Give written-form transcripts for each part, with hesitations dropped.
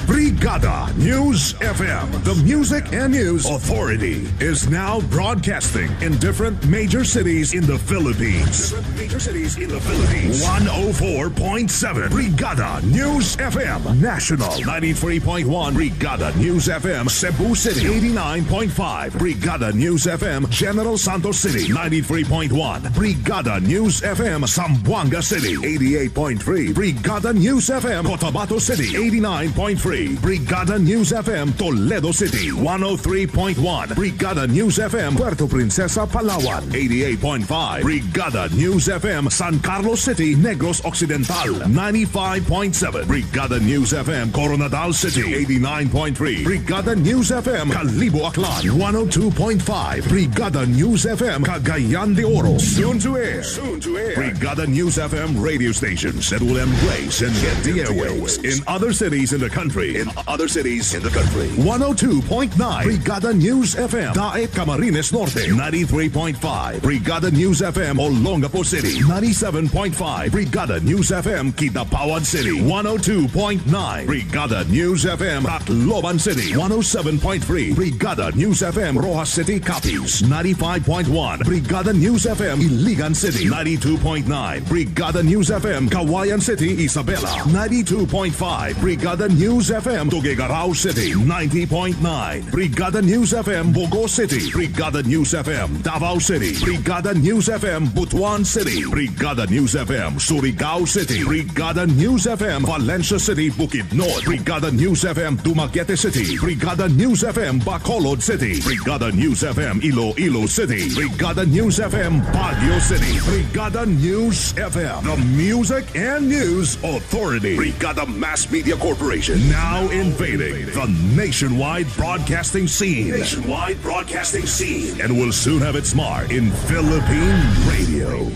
Brigada News FM, the music and news authority, is now broadcasting in different major cities in the Philippines. 104.7 Brigada News FM National, 93.1 Brigada News FM Cebu City, 89.5 Brigada News FM General Santos City, 93.1 Brigada News FM Zamboanga City, 88.3 Brigada News FM Cotabato City, 89.3 Brigada News FM Toledo City, 103.1 Brigada News FM Puerto Princesa Palawan, 88.5 Brigada News FM San Carlos City, Negros Occidental, 95.7 Brigada News FM Coronadal City, 89.3 Brigada News FM Calibo Aklan, 102.5 Brigada News FM Cagayan de Oro. Soon to air. Brigada News FM radio stations that will embrace and get the airwaves in other cities in the country. 102.9 Brigada News FM Daet Camarines Norte, 93.5 Brigada News FM Olongapo City, 97.5 Brigada News FM Kidapawan City, 102.9 Brigada News FM Tacloban City, 107.3 Brigada News FM Rojas City Capiz, 95.1 Brigada News FM Iligan City, 92.9 Brigada News FM Kawayan City, Isabela, 92.5 Brigada News FM Tuguegarao City, 90.9 Brigada News FM Bogo City, Brigada News FM Davao City, Brigada News FM Butuan City, Brigada News FM Surigao City, Brigada News FM Valencia City, Bukidnon, Brigada News FM Dumaguete City, Brigada News FM Bacolod City, Brigada News FM Iloilo City, Brigada News FM Baguio City, Brigada News FM, the music and news authority. Brigada Mass Media Corporation, now invading the nationwide broadcasting scene. And will soon have its mark in Philippine radio.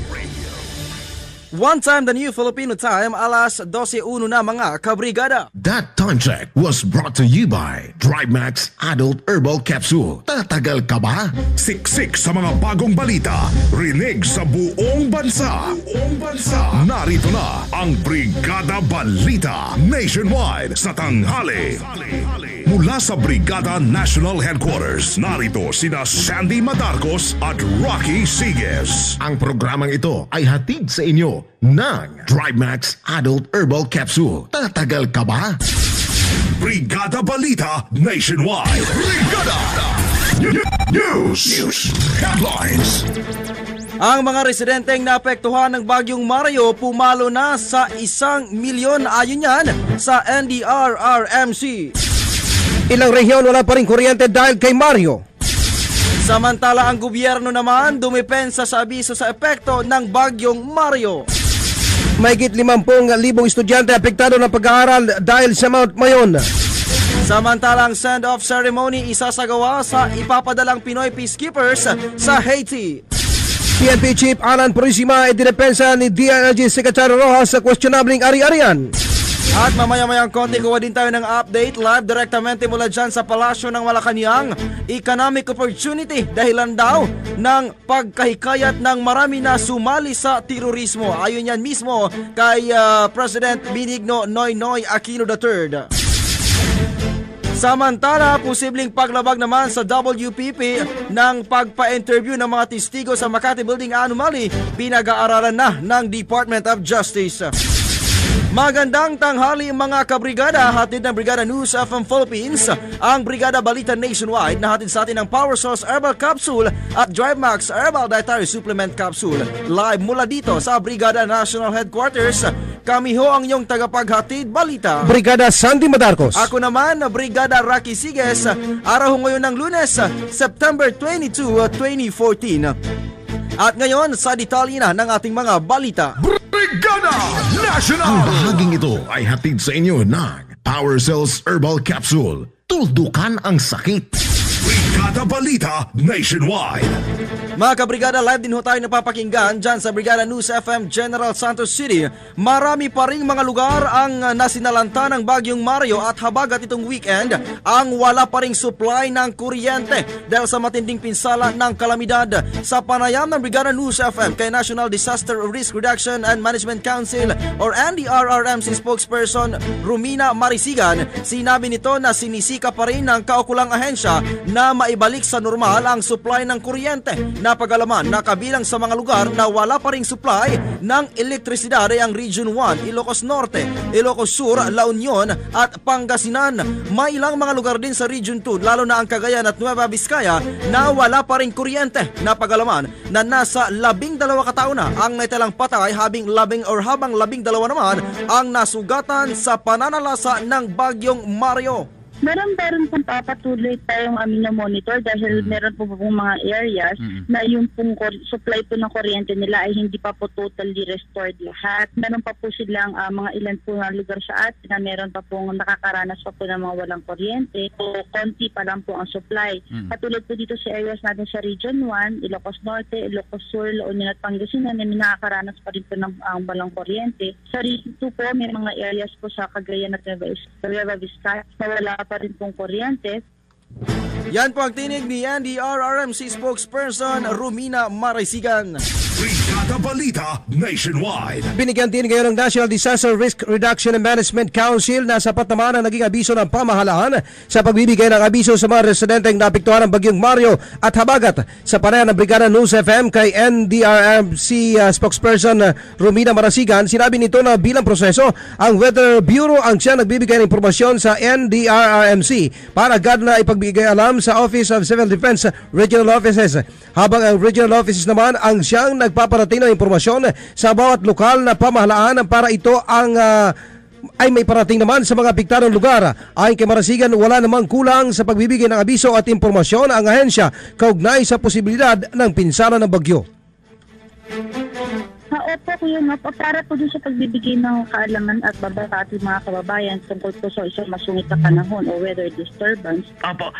One time, the new Filipino time, alas 12:01 na mga kabrigada. That time check was brought to you by DriveMax Adult Herbal Capsule. Tatagal ka ba? Siksik sa mga bagong balita, rinig sa buong bansa. Narito na ang Brigada Balita Nationwide sa tanghali. Mula sa Brigada National Headquarters, narito sina Sandy Madarcos at Rocky Sigues. Ang programang ito ay hatid sa inyo ng DriveMax Adult Herbal Capsule. Tatagal ka ba? Brigada Balita Nationwide. Brigada News Headlines. Ang mga residenteng naapektuhan ng Bagyong Mario pumalo na sa 1 milyon ayon yan sa NDRRMC. Ilang rehiyon wala pa rin kuryente dahil kay Mario. Samantala ang gobyerno naman dumipensa sa abiso sa epekto ng Bagyong Mario. Mahigit 50,000 estudyante apektado ng pag-aaral dahil sa Mount Mayon. Samantalang send-off ceremony isasagawa sa ipapadalang Pinoy peacekeepers sa Haiti. PNP Chief Alan Purisima ay dinepensa ni DILG Secretary Rojas sa questionabling ari-arian. At mamaya-mayang konti kuha din tayo ng update live direktamente mula dyan sa Palasyo ng Malacanang. Economic opportunity dahilan daw ng pagkahikayat ng marami na sumali sa terorismo. Ayon yan mismo kay President Benigno Noynoy Aquino III. Samantala, posibleng paglabag naman sa WPP ng pagpa-interview ng mga testigo sa Makati Building Anomaly, pinag-aaralan na ng Department of Justice. Magandang tanghali mga kabrigada, hatid ng Brigada News FM Philippines, ang Brigada Balita Nationwide na hatid sa atin ng Power Source Herbal Capsule at DriveMax Herbal Dietary Supplement Capsule. Live mula dito sa Brigada National Headquarters, kami ho ang inyong tagapaghatid balita. Brigada Sandy Madarcos. Ako naman, Brigada Rocky Sigues, araw ngayon ng Lunes, September 22, 2014. At ngayon sa detalye na ng ating mga balita. Brigada National! Ang bahaging ito ay hatid sa inyo ng Power Cells Herbal Capsule. Tuldukan ang sakit. Brigada Balita Nationwide. Mga kabrigada, live din ho tayo napapakinggan dyan sa Brigada News FM General Santos City. Marami pa ring mga lugar ang nasinalanta ng Bagyong Mario at habagat itong weekend ang wala pa ring supply ng kuryente dahil sa matinding pinsala ng kalamidad. Sa panayam ng Brigada News FM kay National Disaster Risk Reduction and Management Council or NDRRMC spokesperson Romina Marisigan, sinabi nito na sinisika pa rin ng kaukulang ahensya na maibalik sa normal ang supply ng kuryente. Napagalaman na kabilang sa mga lugar na wala pa ring supply ng elektrisidad ay ang Region 1, Ilocos Norte, Ilocos Sur, La Union at Pangasinan. May ilang mga lugar din sa Region 2 lalo na ang Cagayan at Nueva Vizcaya na wala pa ring kuryente. Napagalaman na nasa 12 katao na ang naitalang patay habang 12 naman ang nasugatan sa pananalasa ng Bagyong Mario. Meron pong papatuloy tayong monitor dahil meron po pong mga areas na yung pong supply po ng kuryente nila ay hindi pa po totally restored lahat. Meron pa po silang mga ilan po na lugar sa atin na meron pa pong nakakaranas pa po ng mga walang kuryente o konti pa lang po ang supply. Katulad po dito sa areas natin sa Region 1, Ilocos Norte, Ilocos Sur, La Union at Pangasinan na may nakakaranas pa rin po ng walang kuryente. Sa Region 2 po may mga areas po sa Cagayan at Nueva Vizcaya na wala pa rin pong kuryente. Yan po ang tinig ni NDRRMC spokesperson Romina Marisigan. Brigada Balita Nationwide. Binigyan din ngayon ng National Disaster Risk Reduction and Management Council na sapat naman ang naging abiso ng pamahalaan sa pagbibigay ng abiso sa mga residenteng naapektuhan ng Bagyong Mario at habagat. Sa panayam ng Brigada News FM kay NDRRMC spokesperson Romina Marasigan, sinabi nito na bilang proseso, ang Weather Bureau ang siya nagbibigay ng impormasyon sa NDRRMC para agad na ipagbigay alam sa Office of Civil Defense Regional Offices. Habang ang Regional Offices naman ang siyang nagpaparating ng impormasyon sa bawat lokal na pamahalaan para ito ang ay may parating naman sa mga apektadong lugar. Ayon kay Marasigan, wala namang kulang sa pagbibigay ng abiso at impormasyon ang ahensya kaugnay sa posibilidad ng pinsala ng bagyo. Opo, kuya, para po dun sa pagbibigay ng kaalaman at babala sa ating mga kababayan tungkol po sa isang masungit na panahon o weather disturbance. Opo.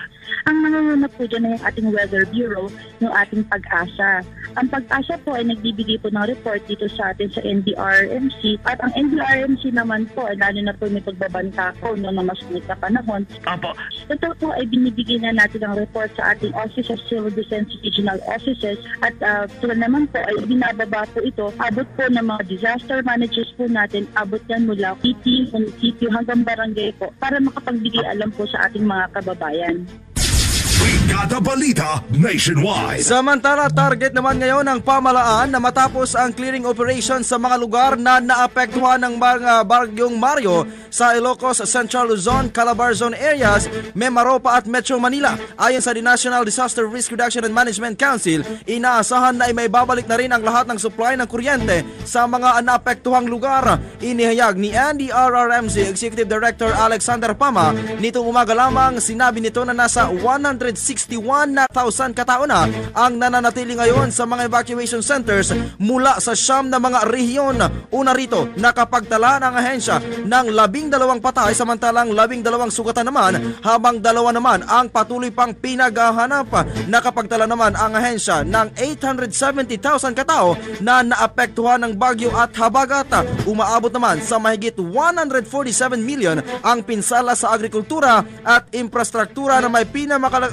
Ang nangunguna po dyan ay yung ating Weather Bureau, yung ating Pag-asa. Ang Pag-asa po ay nagbibigay po ng report dito sa atin sa NDRRMC. At ang NDRRMC naman po, lalo na po may pagbabanta po na masungit na panahon. Opo. Ito po ay binibigay na natin ang report sa ating Office of Civil Defense Regional Offices. At sila naman po ay binababa po ito. Abot po ng mga disaster managers po natin, abot yan mula city, municipio hanggang barangay po para makapagbigay alam po sa ating mga kababayan. Brigada Balita Nationwide. Samantala, target naman ngayon ng pamahalaan na matapos ang clearing operation sa mga lugar na naapektuhan ng mga Bagyong Mario sa Ilocos, Central Luzon, Calabar Zone areas, Mimaropa at Metro Manila. Ayon sa National Disaster Risk Reduction and Management Council, inaasahan na may babalik na rin ang lahat ng supply ng kuryente sa mga naapektuhang lugar. Inihayag ni NDRRMC Executive Director Alexander Pama nitong umaga lamang, sinabi nito na nasa 161,000 katao na ang nananatili ngayon sa mga evacuation centers mula sa siyam na mga rehiyon. Una rito, nakapagtala ng ahensya ng 12 patay samantalang 12 sugatan naman, habang 2 naman ang patuloy pang pinaghahanap. Nakapagtala naman ang ahensya ng 870,000 katao na naapektuhan ng bagyo at habagat. Umaabot naman sa mahigit 147 million ang pinsala sa agrikultura at infrastruktura na may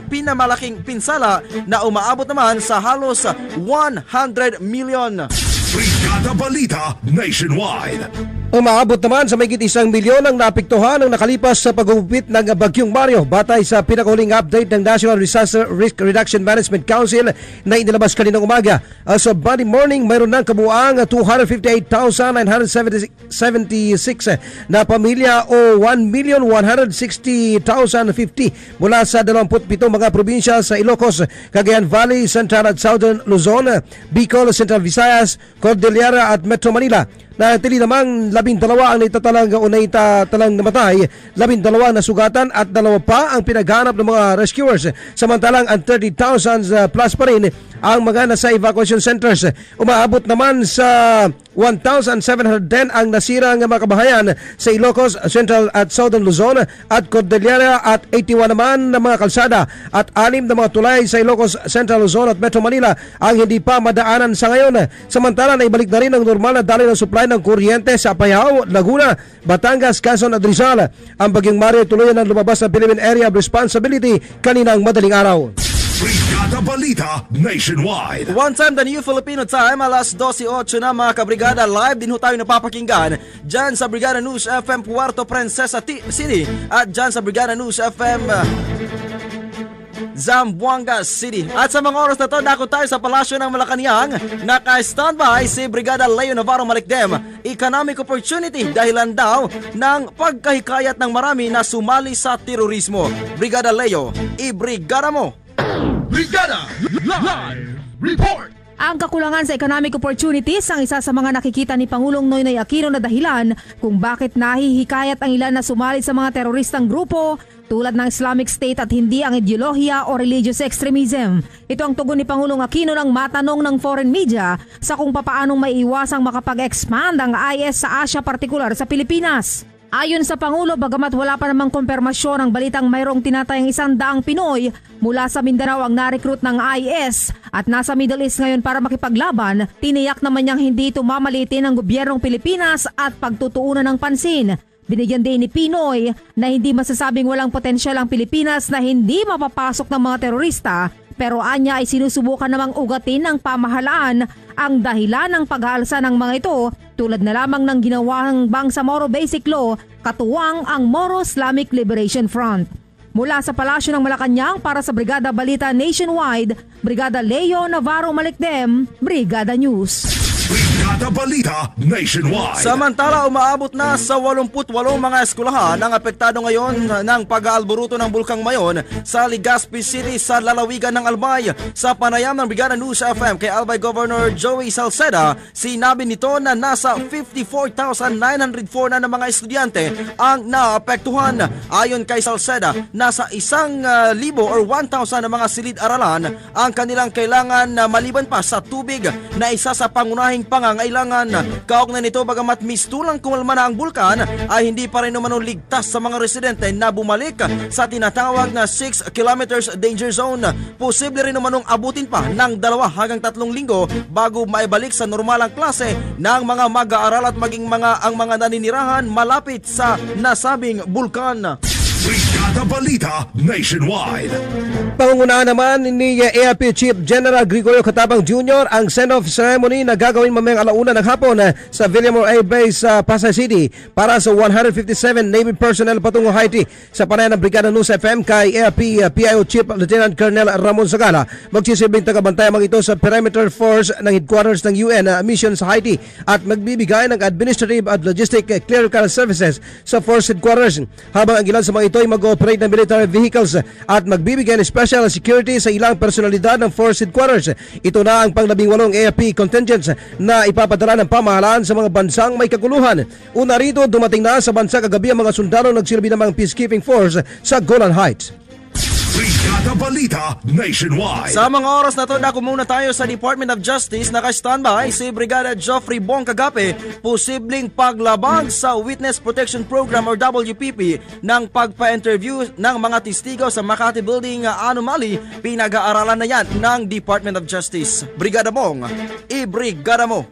pinamalaking pinsala na umaabot naman sa halos 100 million. Brigada Balita Nationwide. Umaabot naman sa mahigit 1 milyon ang naapektuhan ng nakalipas sa pagugupit ng Bagyong Mario. Batay sa pinakahuling update ng National Disaster Risk Reduction Management Council na inilabas kaninang umaga. As of Monday morning, mayroon ng kabuuang 258,976 na pamilya o 1,160,050 mula sa 27 mga probinsya sa Ilocos, Cagayan Valley, Central at Southern Luzon, Bicol, Central Visayas, Cordillera at Metro Manila. Natili namang 12 ang naitatalang o naitatalang namatay, 12 na sugatan at 2 pa ang pinaghanap ng mga rescuers. Samantalang ang 30,000 plus pa rin ang mga nasa evacuation centers. Umaabot naman sa 1,710 ang nasirang mga kabahayan sa Ilocos, Central at Southern Luzon at Cordillera at 81 naman na mga kalsada at 6 na mga tulay sa Ilocos, Central Luzon at Metro Manila ang hindi pa madaanan sa ngayon. Samantala, naibalik na rin ang normal na daloy ng supply ng kuryente sa Apayao, Laguna, Batangas, Quezon at Rizal. Ang Bagyong Mario tuluyan ng lumabas sa Philippine Area of Responsibility kaninang madaling araw. Brigada Balita Nationwide. One time the new Filipino time, alas 12:08 na mga kabrigada. Live din ho tayo napapakinggan dyan sa Brigada News FM Puerto Princesa City at dyan sa Brigada News FM Zamboanga City. At sa mga oras na to, dako tayo sa Palasyo ng Malacanang. Naka-standby si Brigada Leo Navarro Malikdem. Economic opportunity dahilan daw ng pagkahikayat ng marami na sumali sa terorismo. Brigada Leo, i-brigada mo! Brigada Live Report. Ang kakulangan sa economic opportunities ang isa sa mga nakikita ni Pangulong Noynoy Aquino na dahilan kung bakit nahihikayat ang ilan na sumali sa mga teroristang grupo tulad ng Islamic State at hindi ang ideolohiya o religious extremism. Ito ang tugon ni Pangulong Aquino nang matanong ng foreign media sa kung papaanong maiiwasang makapag-expand ang IS sa Asia, partikular sa Pilipinas. Ayon sa Pangulo, bagamat wala pa namang kumpirmasyon ang balitang mayroong tinatayang 100 Pinoy mula sa Mindanao ang narecruit ng IS at nasa Middle East ngayon para makipaglaban, tiniyak naman niyang hindi ito mamalitin ng gobyernong Pilipinas at pagtutuunan ng pansin. Binigyan din ni Pinoy na hindi masasabing walang potensyal ang Pilipinas na hindi mapapasok ng mga terorista, pero anya ay sinusubukan namang ugatin ng pamahalaan ang dahilan ng pag-aalsa ng mga ito tulad na lamang ng ginawang Bangsamoro Basic Law, katuwang ang Moro Islamic Liberation Front. Mula sa Palasyo ng Malacanang para sa Brigada Balita Nationwide, Brigada Leo Navarro Malikdem, Brigada News. Brigada Balita Nationwide. Samantala, umaabot na sa 88 mga eskwelahan ang apektado ngayon ng pag-aalboruto ng Bulkang Mayon sa Legazpi City sa lalawigan ng Albay. Sa panayam ng Brigada News FM kay Albay Governor Joey Salceda, sinabi nito na nasa 54,904 na ng mga estudyante ang naapektuhan. Ayon kay Salceda, nasa 1,000 or 1,000 na mga silid-aralan ang kanilang kailangan maliban pa sa tubig na isa sa pangunahing pangangailangan. Kaugnay nito, bagamat mistulang kumalma na ang bulkan, ay hindi pa rin naman ligtas sa mga residente na bumalik sa tinatawag na 6 kilometers danger zone. Posible rin naman abutin pa ng 2 hanggang 3 linggo bago maibalik sa normalang klase ng mga mag-aaral at maging ang mga naninirahan malapit sa nasabing bulkan. Brigada Balita Nationwide. Pangungunahan naman ni AFP Chief General Gregorio Catabang Jr. ang send-off ceremony na gagawin mamayang 1:00 ng hapon sa Villamor Air Base sa Pasay City para sa 157 Navy personnel patungo Haiti. Sa panayam ng Brigada News FM kay AFP PIO Chief Lieutenant Colonel Ramon Sagala, magsisilbing tagabantay mga ito sa perimeter force ng headquarters ng UN mission sa Haiti at magbibigay ng administrative at logistic clerical services sa force headquarters, habang ang ilan sa mga ito ay mag-ooperate ng military vehicles at magbibigay ng special security sa ilang personalidad ng force headquarters. Ito na ang pang-18 AFP contingents na ipapadala ng pamahalaan sa mga bansang may kaguluhan. Una rito, dumating na sa bansa kagabi ang mga sundalo nagsilbi ng mga peacekeeping force sa Golan Heights. Brigada Balita Nationwide. Sa mga oras na to, dako muna tayo sa Department of Justice. Naka-standby si Brigada Geoffrey Bong Kagape, posibleng paglabag sa Witness Protection Program or WPP ng pagpa-interview ng mga testigo sa Makati Building Anomaly. Pinag-aaralan na yan ng Department of Justice. Brigada Bong, i-brigada mo!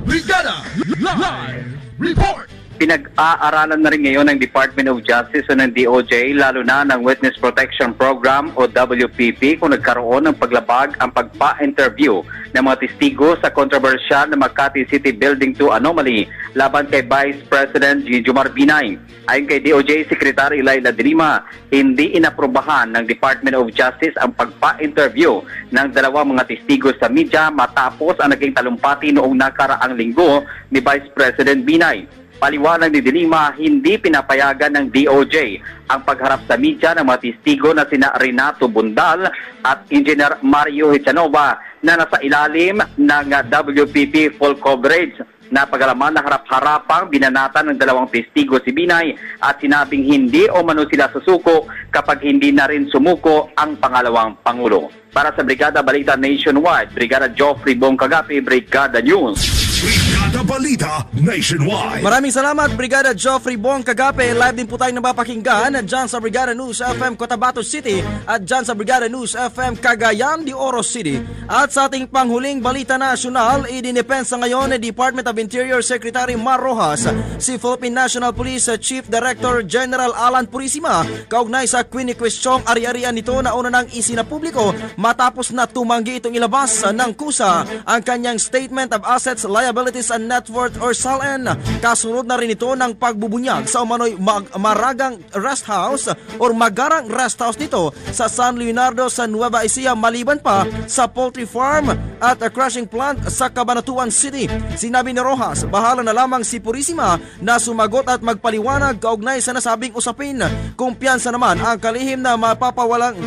Brigada Live Report. Pinag-aaralan na rin ngayon ng Department of Justice o ng DOJ, lalo na ng Witness Protection Program o WPP, kung nagkaroon ng paglabag ang pagpa-interview ng mga testigo sa kontrobersyal na Makati City Building 2 Anomaly laban kay Vice President Jomar Binay. Ayon kay DOJ Secretary Laila de Lima, hindi inaprobahan ng Department of Justice ang pagpa-interview ng 2 mga testigo sa media matapos ang naging talumpati noong nakaraang linggo ni Vice President Binay. Paliwanag ni de Lima, hindi pinapayagan ng DOJ ang pagharap sa media ng mga testigo na sina Renato Bundal at Engineer Mario Hichanova na nasa ilalim ng WPP full coverage. Napagalaman na harap-harapang binanatan ng dalawang testigo si Binay at sinabing hindi o mano sila susuko kapag hindi na rin sumuko ang pangalawang Pangulo. Para sa Brigada Balita Nationwide, Brigada Joffrey Bong Kagapi, Brigada News. Brigada Balita Nationwide. Maraming salamat, Brigada Joffrey Bong Kagape. Live din po tayo napapakinggan dyan sa Brigada News FM Cotabato City at dyan sa Brigada News FM Cagayan de Oro City. At sa ating panghuling balita nasyonal, idinipensa ngayon ni Department of Interior Secretary Mar Rojas si Philippine National Police Chief Director General Alan Purisima kaugnay sa kwini-kwestyong ari-arian nito na una nang isinapubliko matapos na tumanggi itong ilabas ng kusa ang kanyang Statement of Assets, Liabilities and Net Worth or SALN. Kasunod na rin ito ng pagbubunyag sa umano'y Maragang Rest House or Magarang Rest House nito sa San Leonardo sa Nueva Ecija, maliban pa sa poultry farm at a crushing plant sa Cabanatuan City. Sinabi ni Rojas, bahala na lamang si Purisima na sumagot at magpaliwanag kaugnay sa nasabing usapin. Kumpiyansa naman ang kalihim na mapapawalang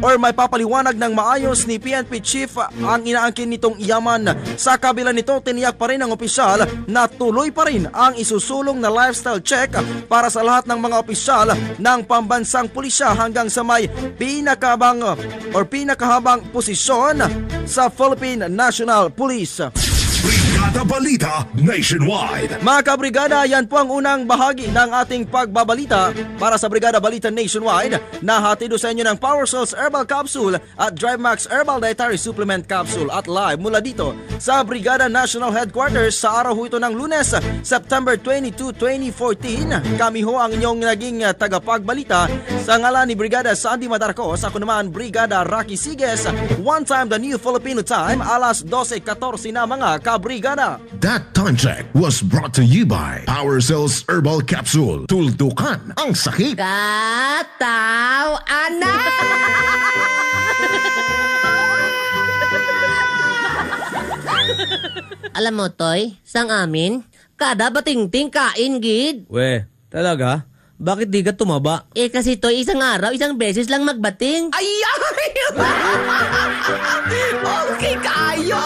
or may papaliwanag ng maayos ni PNP Chief ang inaangkin nitong yaman. Sa kabila nito, tiniyak pa rin ang opisyal na tuloy pa rin ang isusulong na lifestyle check para sa lahat ng mga opisyal ng pambansang pulisya hanggang sa may pinakahabang posisyon sa Philippine National Police. Brigada Balita Nationwide. Mga kabrigada, yan po ang unang bahagi ng ating pagbabalita para sa Brigada Balita Nationwide na hatido sa inyo ng Power Cells Herbal Capsule at DriveMax Herbal Dietary Supplement Capsule at live mula dito sa Brigada National Headquarters sa araw ho ito ng Lunes, September 22, 2014. Kami ho ang inyong naging tagapagbalita sa ngalan ni Brigada Sandy Madarcos. Ako naman, Brigada Rocky Sigues. One time the new Filipino time, alas 12:14 na mga kabrigada. That time check was brought to you by Power Cells Herbal Capsule. Tuldukan ang sakit. Kataw-anan! Alam mo, Toy, sang amin, kada bating-ting kain, gid. We, talaga? Bakit di ka tumaba? Kasi, Toy, isang araw, isang beses lang magbating. Ay! Okay, kayo!